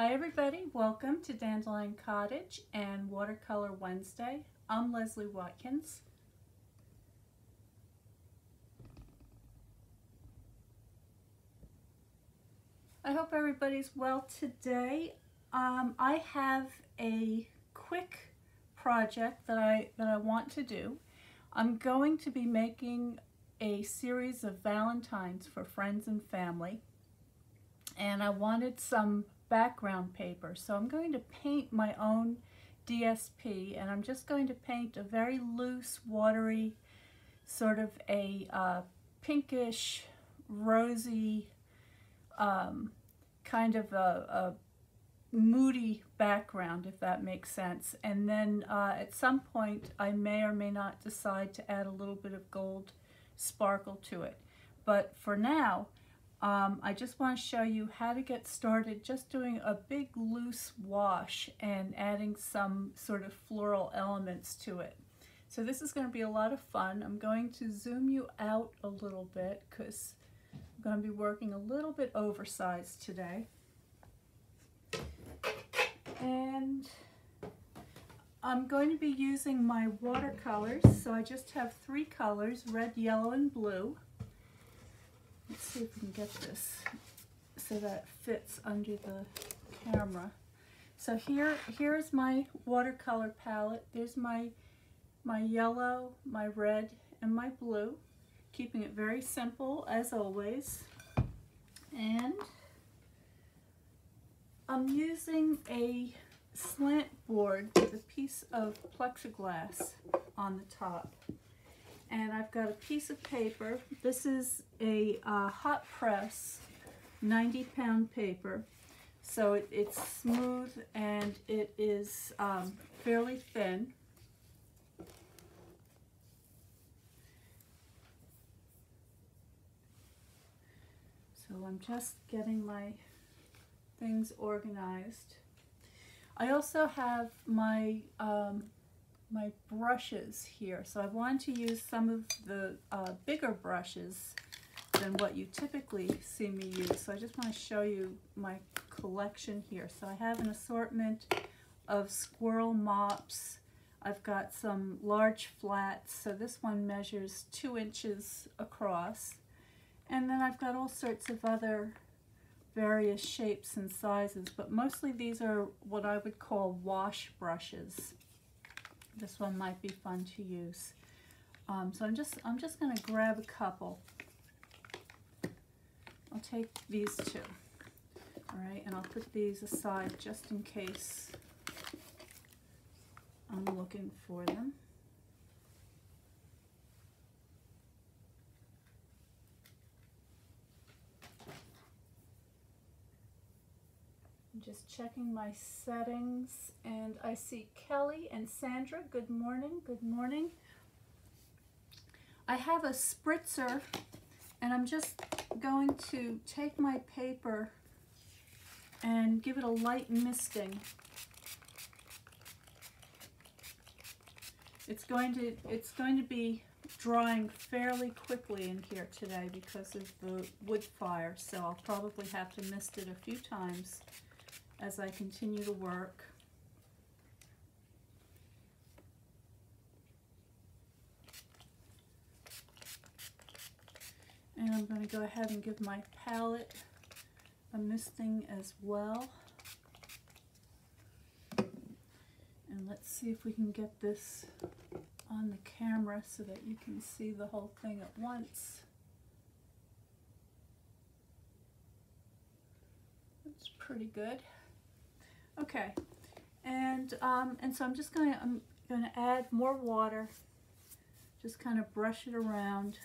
Hi everybody, welcome to Dandelion Cottage and Watercolor Wednesday. I'm Leslie Watkins. I hope everybody's well today. I have a quick project that I want to do. I'm going to be making a series of Valentines for friends and family, and I wanted some background paper, so I'm going to paint my own DSP, and I'm just going to paint a very loose, watery, sort of a pinkish, rosy, kind of a moody background, if that makes sense. And then at some point I may or may not decide to add a little bit of gold sparkle to it. But for now, I just want to show you how to get started just doing a big loose wash and adding some sort of floral elements to it. So this is going to be a lot of fun. I'm going to zoom you out a little bit because I'm going to be working a little bit oversized today. And I'm going to be using my watercolors. So I just have 3 colors, red, yellow, and blue. Let's see if we can get this so that it fits under the camera. So here's my watercolor palette. There's my yellow, my red, and my blue. Keeping it very simple as always. And I'm using a slant board with a piece of plexiglass on the top. And I've got a piece of paper. This is a hot press 90-pound paper. So it's smooth and it is fairly thin. So I'm just getting my things organized. I also have my my brushes here. So I wanted to use some of the bigger brushes than what you typically see me use. So I just want to show you my collection here. So I have an assortment of squirrel mops. I've got some large flats. So this one measures 2 inches across. And then I've got all sorts of other various shapes and sizes, but mostly these are what I would call wash brushes. This one might be fun to use. So I'm just going to grab a couple. I'll take these 2. All right, and I'll put these aside just in case I'm looking for them. I'm just checking my settings, and I see Kelly and Sandra. Good morning, good morning. I have a spritzer, and I'm just going to take my paper and give it a light misting. It's going to be drying fairly quickly in here today because of the wood fire, so I'll probably have to mist it a few times as I continue to work. And I'm going to go ahead and give my palette a misting as well. And let's see if we can get this on the camera so that you can see the whole thing at once. That's pretty good. Okay, and so I'm going to add more water. Just kind of brush it around.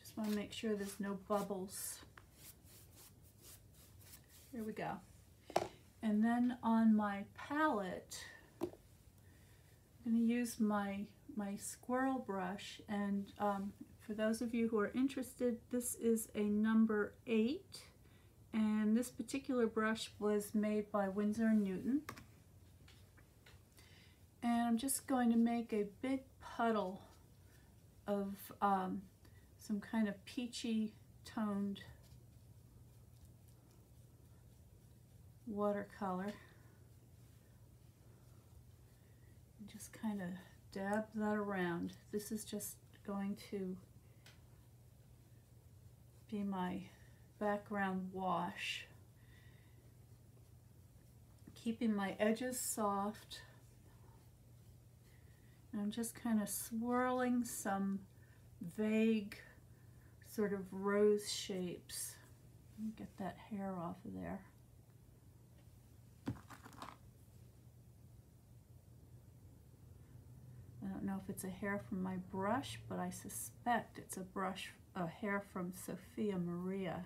Just want to make sure there's no bubbles. Here we go. And then on my palette, I'm going to use my squirrel brush, and for those of you who are interested, this is a number 8, and this particular brush was made by Winsor & Newton. And I'm just going to make a big puddle of some kind of peachy toned watercolor. Just kind of dab that around. This is just going to be my background wash. Keeping my edges soft. And I'm just kind of swirling some vague sort of rose shapes. Let me get that hair off of there. I don't know if it's a hair from my brush, but I suspect it's a hair from Sophia Maria.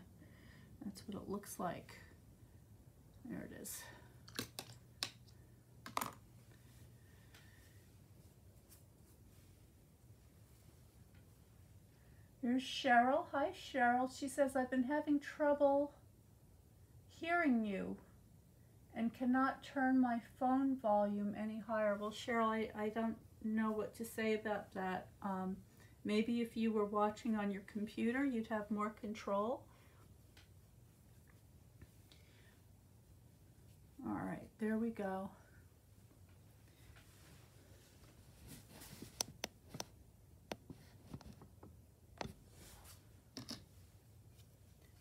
That's what it looks like. There it is. Here's Cheryl. Hi, Cheryl. She says, I've been having trouble hearing you and cannot turn my phone volume any higher. Well, Cheryl, I don't know what to say about that. Maybe if you were watching on your computer, you'd have more control. All right, there we go.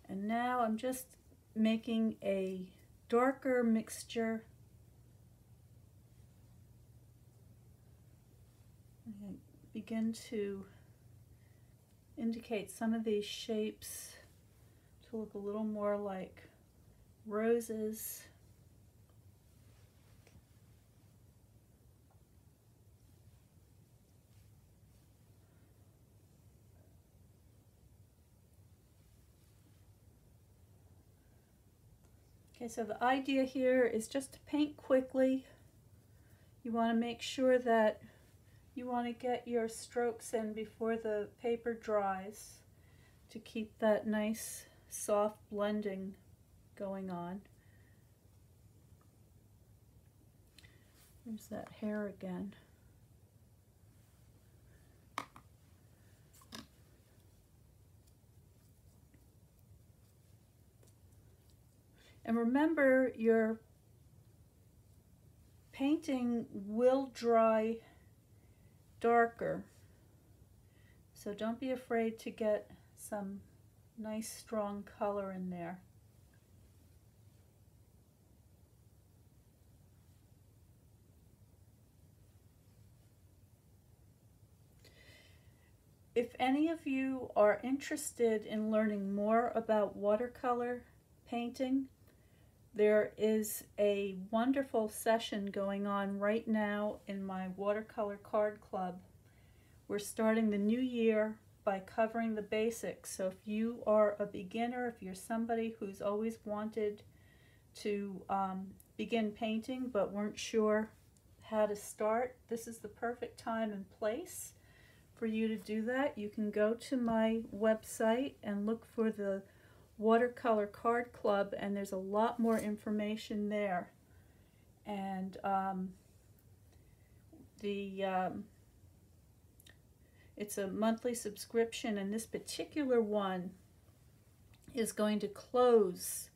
And now I'm just making a darker mixture. I begin to indicate some of these shapes to look a little more like roses. Okay, so the idea here is just to paint quickly. You want to make sure that you want to get your strokes in before the paper dries to keep that nice soft blending going on. There's that hair again. And remember, your painting will dry darker, so don't be afraid to get some nice strong color in there. If any of you are interested in learning more about watercolor painting, there is a wonderful session going on right now in my watercolor card club. We're starting the new year by covering the basics. So if you are a beginner, if you're somebody who's always wanted to begin painting but weren't sure how to start, this is the perfect time and place for you to do that. You can go to my website and look for the Watercolor Card Club, and there's a lot more information there. And it's a monthly subscription, and this particular one is going to close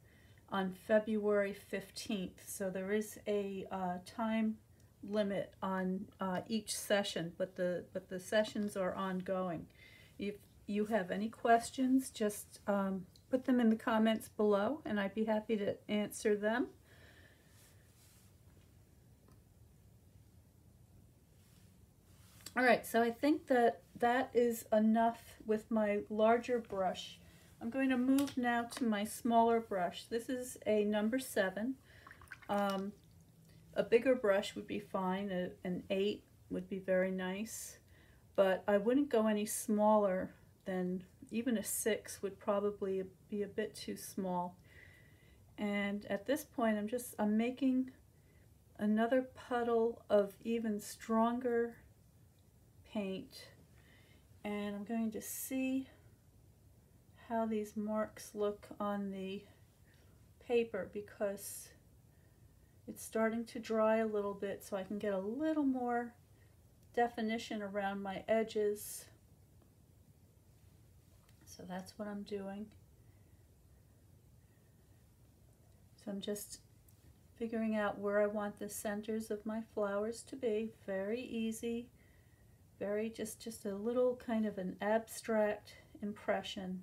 on February 15th. So there is a time limit on each session, but the sessions are ongoing. If you have any questions, just put them in the comments below, and I'd be happy to answer them. All right, so I think that is enough with my larger brush. I'm going to move now to my smaller brush. This is a number 7. A bigger brush would be fine. An 8 would be very nice, but I wouldn't go any smaller than, even a 6 would probably be a bit too small. And at this point I'm making another puddle of even stronger paint, and I'm going to see how these marks look on the paper, because it's starting to dry a little bit, so I can get a little more definition around my edges. So that's what I'm doing. So I'm just figuring out where I want the centers of my flowers to be. Very easy, very just a little kind of an abstract impression.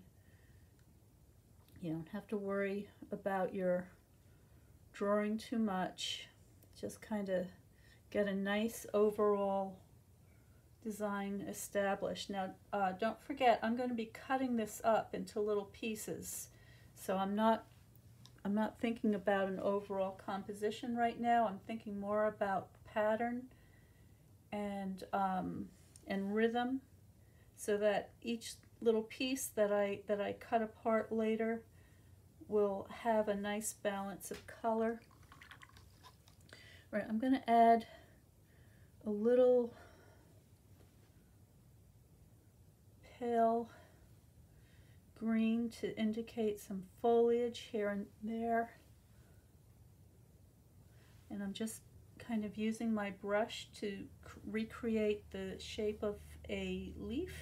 You don't have to worry about your drawing too much. Just kind of get a nice overall design established. Now don't forget, I'm going to be cutting this up into little pieces, so I'm not thinking about an overall composition right now. I'm thinking more about pattern and rhythm, so that each little piece that I cut apart later will have a nice balance of color. Right, I'm going to add a little pale green to indicate some foliage here and there. And I'm just kind of using my brush to recreate the shape of a leaf.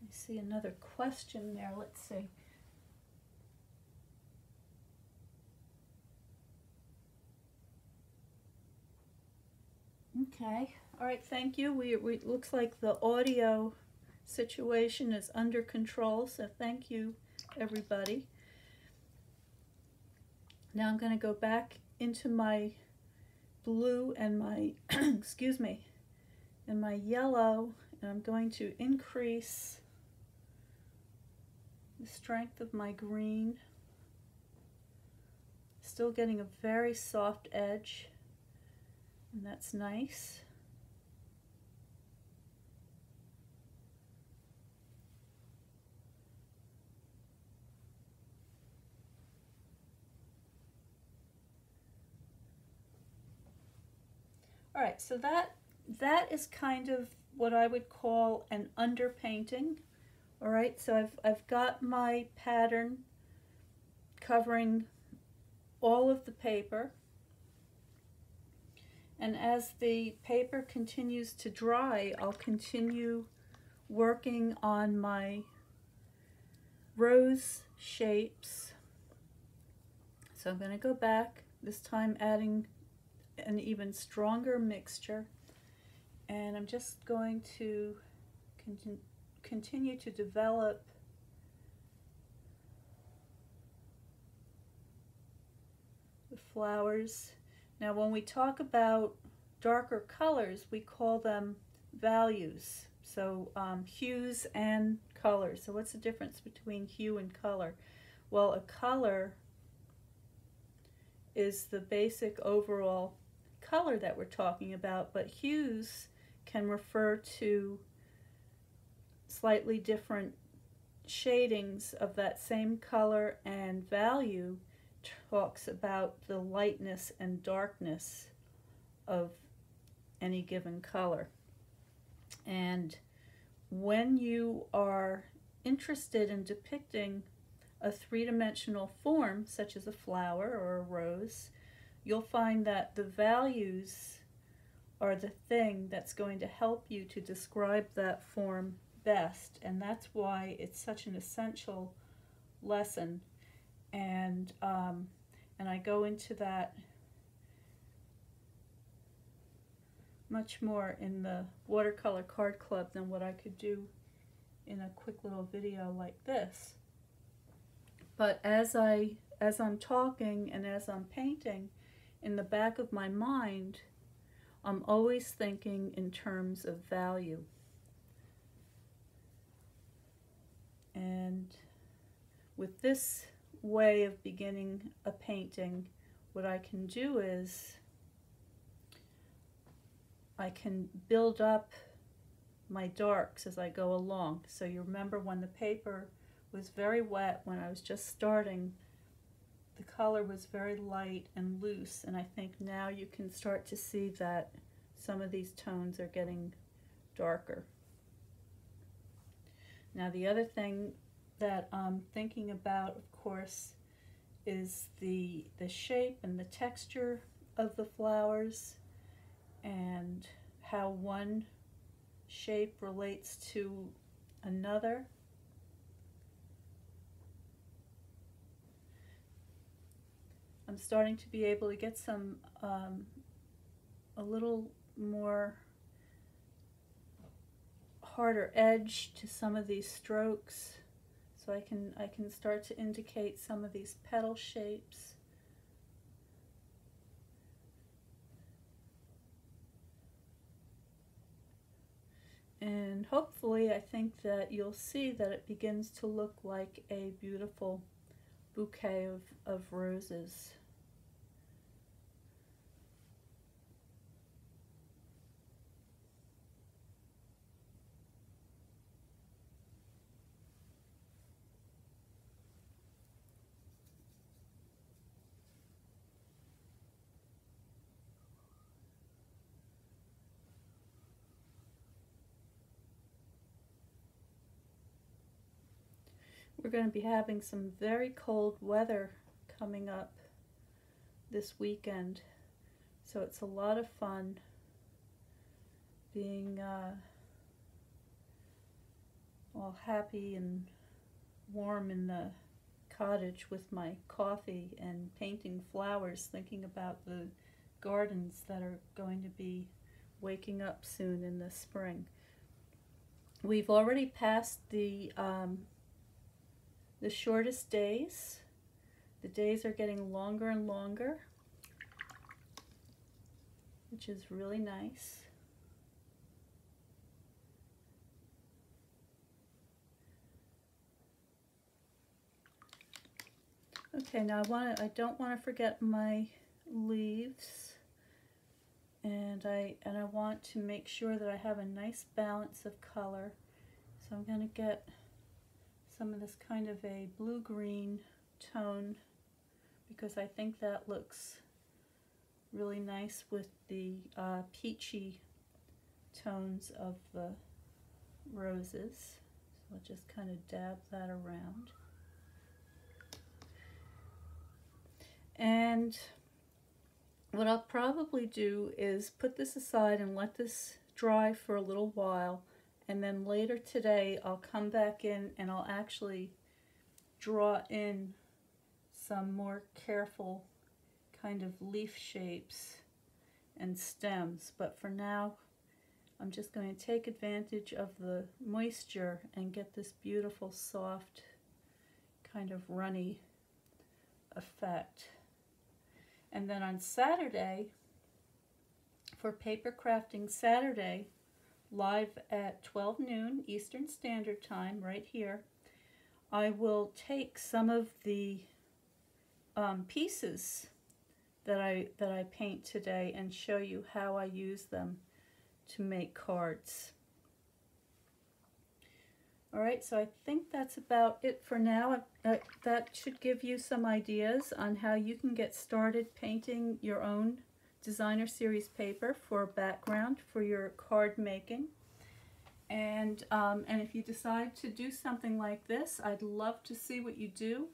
I see another question there. Let's see. Okay, all right, thank you. We looks like the audio situation is under control, so thank you, everybody. Now I'm going to go back into my blue and my, excuse me, and my yellow, and I'm going to increase the strength of my green. Still getting a very soft edge, and that's nice. All right, so that is kind of what I would call an underpainting. All right, so I've got my pattern covering all of the paper, and as the paper continues to dry, I'll continue working on my rose shapes. So I'm going to go back, this time adding an even stronger mixture, and I'm just going to continue to develop the flowers. Now when we talk about darker colors, we call them values, so hues and colors. So what's the difference between hue and color? Well, a color is the basic overall color that we're talking about, but hues can refer to slightly different shadings of that same color, and value talks about the lightness and darkness of any given color. And when you are interested in depicting a three-dimensional form, such as a flower or a rose, you'll find that the values are the thing that's going to help you to describe that form best, and that's why it's such an essential lesson. And I go into that much more in the Watercolor Card Club than what I could do in a quick little video like this. But as I'm talking and as I'm painting, in the back of my mind, I'm always thinking in terms of value. And with this way of beginning a painting, what I can do is I can build up my darks as I go along. So you remember when the paper was very wet, when I was just starting, the color was very light and loose, and I think now you can start to see that some of these tones are getting darker. Now the other thing that I'm thinking about, of course, is the shape and the texture of the flowers and how one shape relates to another. I'm starting to be able to get some a little more harder edge to some of these strokes, so I can start to indicate some of these petal shapes. And hopefully I think that you'll see that it begins to look like a beautiful bouquet of roses. We're going to be having some very cold weather coming up this weekend, so it's a lot of fun being all happy and warm in the cottage with my coffee and painting flowers, thinking about the gardens that are going to be waking up soon in the spring. We've already passed the shortest days. The days are getting longer and longer, which is really nice. Okay, now I don't want to forget my leaves, and I want to make sure that I have a nice balance of color. So I'm going to get some of this kind of a blue-green tone, because I think that looks really nice with the peachy tones of the roses. So I'll just kind of dab that around. And what I'll probably do is put this aside and let this dry for a little while, and then later today I'll come back in and I'll actually draw in some more careful kind of leaf shapes and stems. But for now, I'm just going to take advantage of the moisture and get this beautiful, soft, kind of runny effect. And then on Saturday, for Paper Crafting Saturday, live at 12 noon Eastern Standard Time, right here, I will take some of the pieces that I paint today and show you how I use them to make cards. Alright, so I think that's about it for now. That should give you some ideas on how you can get started painting your own designer series paper for background for your card making. And if you decide to do something like this, I'd love to see what you do.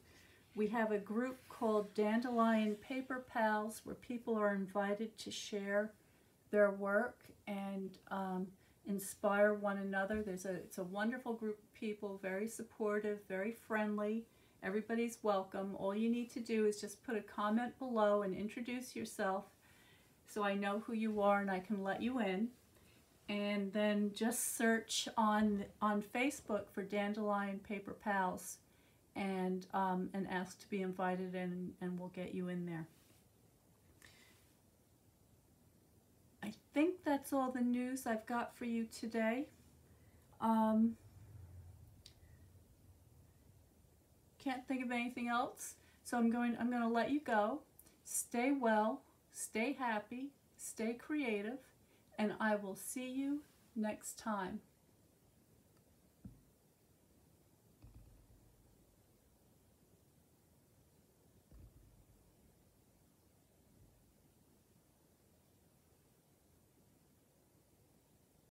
We have a group called Dandelion Paper Pals where people are invited to share their work and inspire one another. It's a wonderful group of people, very supportive, very friendly. Everybody's welcome. All you need to do is just put a comment below and introduce yourself so I know who you are and I can let you in. And then just search on Facebook for Dandelion Paper Pals and ask to be invited in, and we'll get you in there. I think that's all the news I've got for you today. Can't think of anything else, so I'm going to let you go. Stay well, stay happy, stay creative, and I will see you next time.